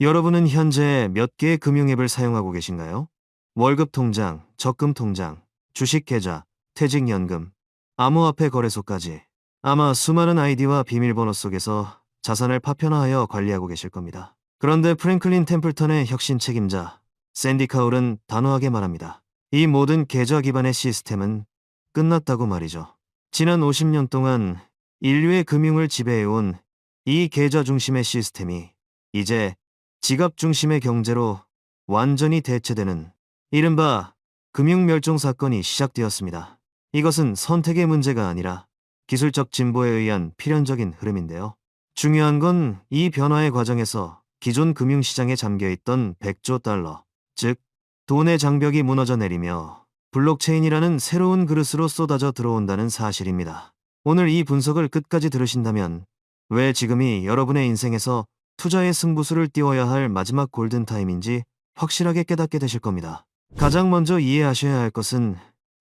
여러분은 현재 몇 개의 금융앱을 사용하고 계신가요? 월급 통장, 적금 통장, 주식 계좌, 퇴직연금, 암호화폐 거래소까지. 아마 수많은 아이디와 비밀번호 속에서 자산을 파편화하여 관리하고 계실 겁니다. 그런데 프랭클린 템플턴의 혁신 책임자 샌디 카울은 단호하게 말합니다. 이 모든 계좌 기반의 시스템은 끝났다고 말이죠. 지난 50년 동안 인류의 금융을 지배해온 이 계좌 중심의 시스템이 이제 지갑 중심의 경제로 완전히 대체되는 이른바 금융멸종 사건이 시작되었습니다. 이것은 선택의 문제가 아니라 기술적 진보에 의한 필연적인 흐름인데요. 중요한 건 이 변화의 과정에서 기존 금융시장에 잠겨있던 100조 달러, 즉 돈의 장벽이 무너져 내리며 블록체인이라는 새로운 그릇으로 쏟아져 들어온다는 사실입니다. 오늘 이 분석을 끝까지 들으신다면 왜 지금이 여러분의 인생에서 투자의 승부수를 띄워야 할 마지막 골든타임인지 확실하게 깨닫게 되실 겁니다. 가장 먼저 이해하셔야 할 것은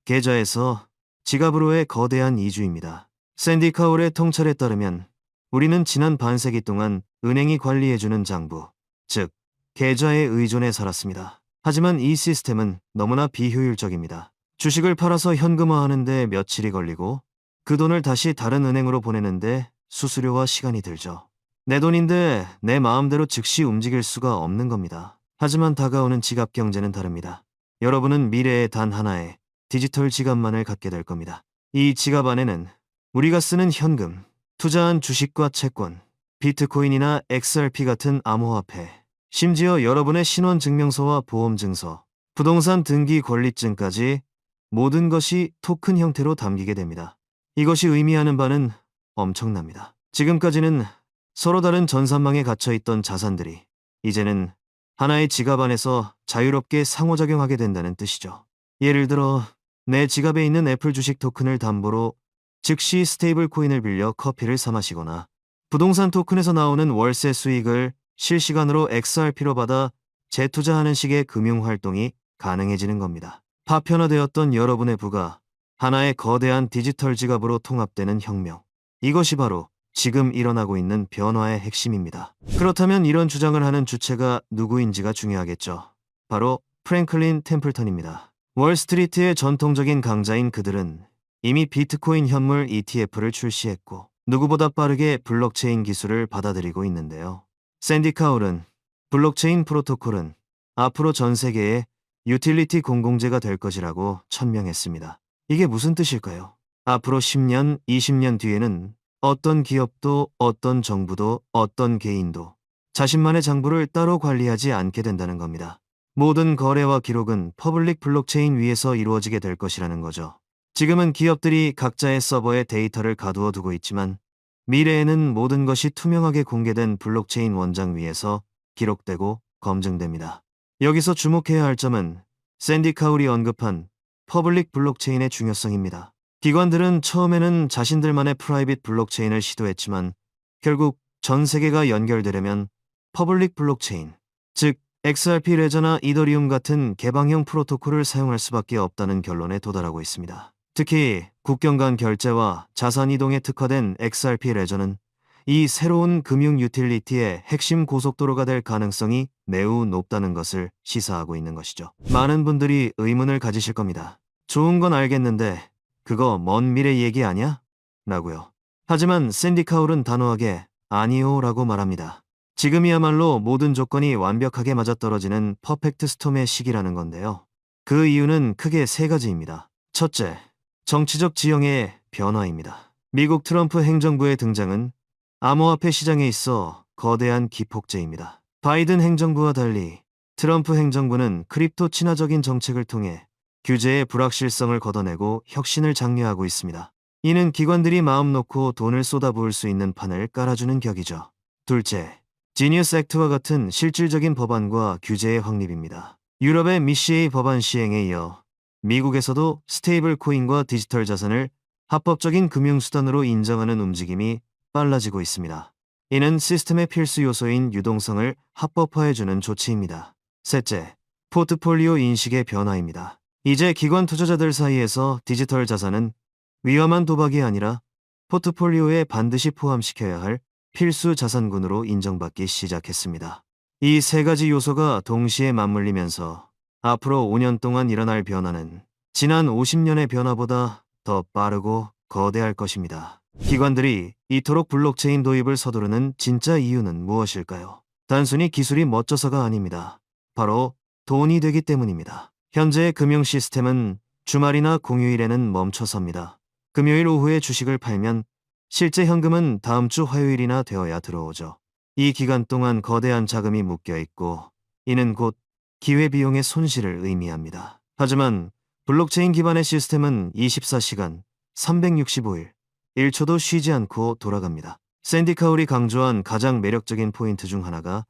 계좌에서 지갑으로의 거대한 이주입니다. 샌디 카울의 통찰에 따르면 우리는 지난 반세기 동안 은행이 관리해주는 장부, 즉 계좌에 의존해 살았습니다. 하지만 이 시스템은 너무나 비효율적입니다. 주식을 팔아서 현금화하는데 며칠이 걸리고 그 돈을 다시 다른 은행으로 보내는데 수수료와 시간이 들죠. 내 돈인데 내 마음대로 즉시 움직일 수가 없는 겁니다. 하지만 다가오는 지갑 경제는 다릅니다. 여러분은 미래의 단 하나의 디지털 지갑만을 갖게 될 겁니다. 이 지갑 안에는 우리가 쓰는 현금, 투자한 주식과 채권, 비트코인이나 XRP 같은 암호화폐, 심지어 여러분의 신원증명서와 보험증서, 부동산 등기 권리증까지 모든 것이 토큰 형태로 담기게 됩니다. 이것이 의미하는 바는 엄청납니다. 지금까지는 서로 다른 전산망에 갇혀있던 자산들이 이제는 하나의 지갑 안에서 자유롭게 상호작용하게 된다는 뜻이죠. 예를 들어 내 지갑에 있는 애플 주식 토큰을 담보로 즉시 스테이블 코인을 빌려 커피를 사 마시거나 부동산 토큰에서 나오는 월세 수익을 실시간으로 XRP로 받아 재투자하는 식의 금융활동이 가능해지는 겁니다. 파편화되었던 여러분의 부가 하나의 거대한 디지털 지갑으로 통합되는 혁명. 이것이 바로 지금 일어나고 있는 변화의 핵심입니다. 그렇다면 이런 주장을 하는 주체가 누구인지가 중요하겠죠. 바로 프랭클린 템플턴입니다. 월스트리트의 전통적인 강자인 그들은 이미 비트코인 현물 ETF를 출시했고 누구보다 빠르게 블록체인 기술을 받아들이고 있는데요. 샌디 카울은 블록체인 프로토콜은 앞으로 전 세계의 유틸리티 공공재가 될 것이라고 천명했습니다. 이게 무슨 뜻일까요? 앞으로 10년, 20년 뒤에는 어떤 기업도, 어떤 정부도, 어떤 개인도 자신만의 장부를 따로 관리하지 않게 된다는 겁니다. 모든 거래와 기록은 퍼블릭 블록체인 위에서 이루어지게 될 것이라는 거죠. 지금은 기업들이 각자의 서버에 데이터를 가두어 두고 있지만 미래에는 모든 것이 투명하게 공개된 블록체인 원장 위에서 기록되고 검증됩니다. 여기서 주목해야 할 점은 샌디 카울이 언급한 퍼블릭 블록체인의 중요성입니다. 기관들은 처음에는 자신들만의 프라이빗 블록체인을 시도했지만 결국 전 세계가 연결되려면 퍼블릭 블록체인, 즉 XRP 레저나 이더리움 같은 개방형 프로토콜을 사용할 수밖에 없다는 결론에 도달하고 있습니다. 특히 국경 간 결제와 자산 이동에 특화된 XRP 레저는 이 새로운 금융 유틸리티의 핵심 고속도로가 될 가능성이 매우 높다는 것을 시사하고 있는 것이죠. 많은 분들이 의문을 가지실 겁니다. 좋은 건 알겠는데 그거 먼 미래 얘기 아니야? 라고요. 하지만 샌디 카울은 단호하게 아니요 라고 말합니다. 지금이야말로 모든 조건이 완벽하게 맞아떨어지는 퍼펙트 스톰의 시기라는 건데요. 그 이유는 크게 세 가지입니다. 첫째, 정치적 지형의 변화입니다. 미국 트럼프 행정부의 등장은 암호화폐 시장에 있어 거대한 기폭제입니다. 바이든 행정부와 달리 트럼프 행정부는 크립토 친화적인 정책을 통해 규제의 불확실성을 걷어내고 혁신을 장려하고 있습니다. 이는 기관들이 마음 놓고 돈을 쏟아부을 수 있는 판을 깔아주는 격이죠. 둘째, 지니어스 액트와 같은 실질적인 법안과 규제의 확립입니다. 유럽의 미시에이 법안 시행에 이어 미국에서도 스테이블 코인과 디지털 자산을 합법적인 금융수단으로 인정하는 움직임이 빨라지고 있습니다. 이는 시스템의 필수 요소인 유동성을 합법화해주는 조치입니다. 셋째, 포트폴리오 인식의 변화입니다. 이제 기관 투자자들 사이에서 디지털 자산은 위험한 도박이 아니라 포트폴리오에 반드시 포함시켜야 할 필수 자산군으로 인정받기 시작했습니다. 이 세 가지 요소가 동시에 맞물리면서 앞으로 5년 동안 일어날 변화는 지난 50년의 변화보다 더 빠르고 거대할 것입니다. 기관들이 이토록 블록체인 도입을 서두르는 진짜 이유는 무엇일까요? 단순히 기술이 멋져서가 아닙니다. 바로 돈이 되기 때문입니다. 현재의 금융 시스템은 주말이나 공휴일에는 멈춰섭니다. 금요일 오후에 주식을 팔면 실제 현금은 다음 주 화요일이나 되어야 들어오죠. 이 기간 동안 거대한 자금이 묶여 있고 이는 곧 기회비용의 손실을 의미합니다. 하지만 블록체인 기반의 시스템은 24시간, 365일, 1초도 쉬지 않고 돌아갑니다. 샌디 카울이 강조한 가장 매력적인 포인트 중 하나가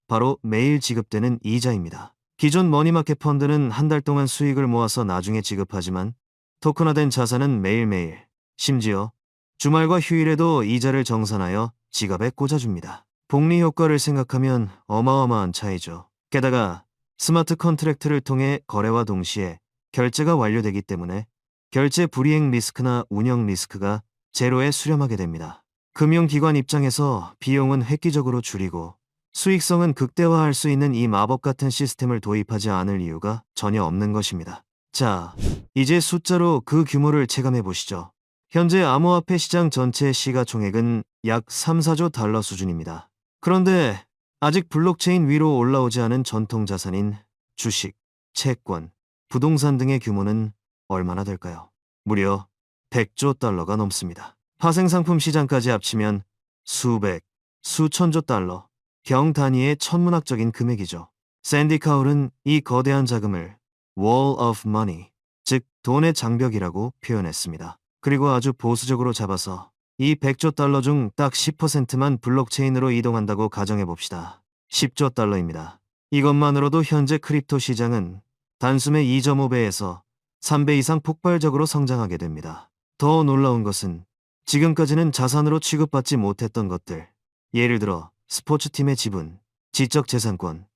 바로 매일 지급되는 이자입니다. 기존 머니마켓 펀드는 한 달 동안 수익을 모아서 나중에 지급하지만 토큰화된 자산은 매일매일, 심지어 주말과 휴일에도 이자를 정산하여 지갑에 꽂아줍니다. 복리 효과를 생각하면 어마어마한 차이죠. 게다가 스마트 컨트랙트를 통해 거래와 동시에 결제가 완료되기 때문에 결제 불이행 리스크나 운영 리스크가 제로에 수렴하게 됩니다. 금융기관 입장에서 비용은 획기적으로 줄이고 수익성은 극대화할 수 있는 이 마법 같은 시스템을 도입하지 않을 이유가 전혀 없는 것입니다. 자, 이제 숫자로 그 규모를 체감해 보시죠. 현재 암호화폐 시장 전체 시가총액은 약 3, 4조 달러 수준입니다. 그런데 아직 블록체인 위로 올라오지 않은 전통 자산인 주식, 채권, 부동산 등의 규모는 얼마나 될까요? 무려 100조 달러가 넘습니다. 파생상품 시장까지 합치면 수백, 수천조 달러, 경 단위의 천문학적인 금액이죠. 샌디 카울은 이 거대한 자금을 Wall of Money, 즉 돈의 장벽이라고 표현했습니다. 그리고 아주 보수적으로 잡아서 이 100조 달러 중 딱 10%만 블록체인으로 이동한다고 가정해봅시다. 10조 달러입니다. 이것만으로도 현재 크립토 시장은 단숨에 2.5배에서 3배 이상 폭발적으로 성장하게 됩니다. 더 놀라운 것은 지금까지는 자산으로 취급받지 못했던 것들, 예를 들어 스포츠팀의 지분, 지적재산권,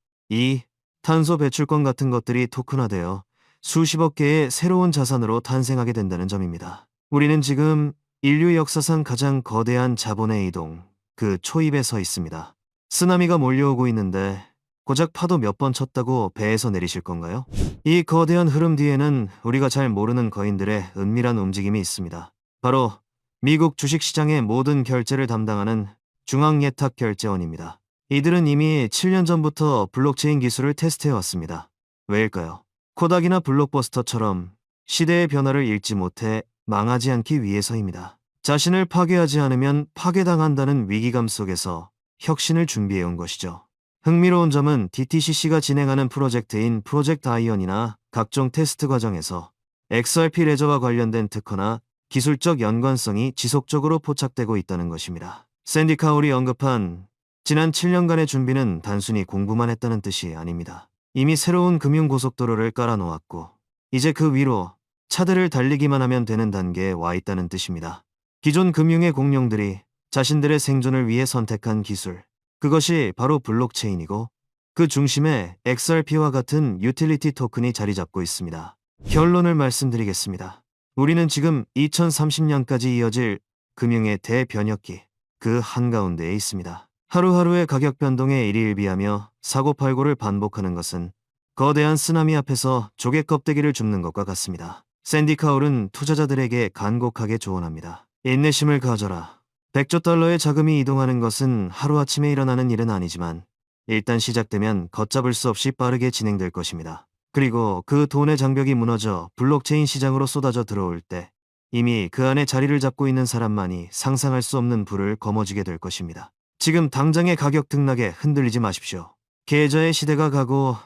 탄소 배출권 같은 것들이 토큰화되어 수십억 개의 새로운 자산으로 탄생하게 된다는 점입니다. 우리는 지금 인류 역사상 가장 거대한 자본의 이동, 그 초입에 서 있습니다. 쓰나미가 몰려오고 있는데 고작 파도 몇 번 쳤다고 배에서 내리실 건가요? 이 거대한 흐름 뒤에는 우리가 잘 모르는 거인들의 은밀한 움직임이 있습니다. 바로 미국 주식시장의 모든 결제를 담당하는 중앙예탁결제원입니다. 이들은 이미 7년 전부터 블록체인 기술을 테스트해왔습니다. 왜일까요? 코닥이나 블록버스터처럼 시대의 변화를 읽지 못해 망하지 않기 위해서입니다. 자신을 파괴하지 않으면 파괴당한다는 위기감 속에서 혁신을 준비해온 것이죠. 흥미로운 점은 DTCC가 진행하는 프로젝트인 프로젝트 아이언이나 각종 테스트 과정에서 XRP 레저와 관련된 특허나 기술적 연관성이 지속적으로 포착되고 있다는 것입니다. 샌디 카울이 언급한 지난 7년간의 준비는 단순히 공부만 했다는 뜻이 아닙니다. 이미 새로운 금융고속도로를 깔아놓았고 이제 그 위로 차들을 달리기만 하면 되는 단계에 와 있다는 뜻입니다. 기존 금융의 공룡들이 자신들의 생존을 위해 선택한 기술, 그것이 바로 블록체인이고 그 중심에 XRP와 같은 유틸리티 토큰이 자리 잡고 있습니다. 결론을 말씀드리겠습니다. 우리는 지금 2030년까지 이어질 금융의 대변혁기, 그 한가운데에 있습니다. 하루하루의 가격 변동에 일희일비하며 사고팔고를 반복하는 것은 거대한 쓰나미 앞에서 조개 껍데기를 줍는 것과 같습니다. 샌디 카울은 투자자들에게 간곡하게 조언합니다. 인내심을 가져라. 100조 달러의 자금이 이동하는 것은 하루아침에 일어나는 일은 아니지만 일단 시작되면 걷잡을 수 없이 빠르게 진행될 것입니다. 그리고 그 돈의 장벽이 무너져 블록체인 시장으로 쏟아져 들어올 때 이미 그 안에 자리를 잡고 있는 사람만이 상상할 수 없는 부를 거머쥐게 될 것입니다. 지금 당장의 가격 등락에 흔들리지 마십시오. 계좌의 시대가 가고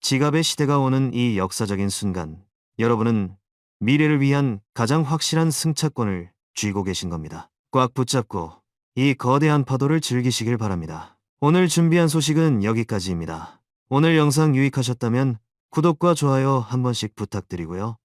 지갑의 시대가 오는 이 역사적인 순간, 여러분은 미래를 위한 가장 확실한 승차권을 쥐고 계신 겁니다. 꽉 붙잡고 이 거대한 파도를 즐기시길 바랍니다. 오늘 준비한 소식은 여기까지입니다. 오늘 영상 유익하셨다면 구독과 좋아요 한 번씩 부탁드리고요.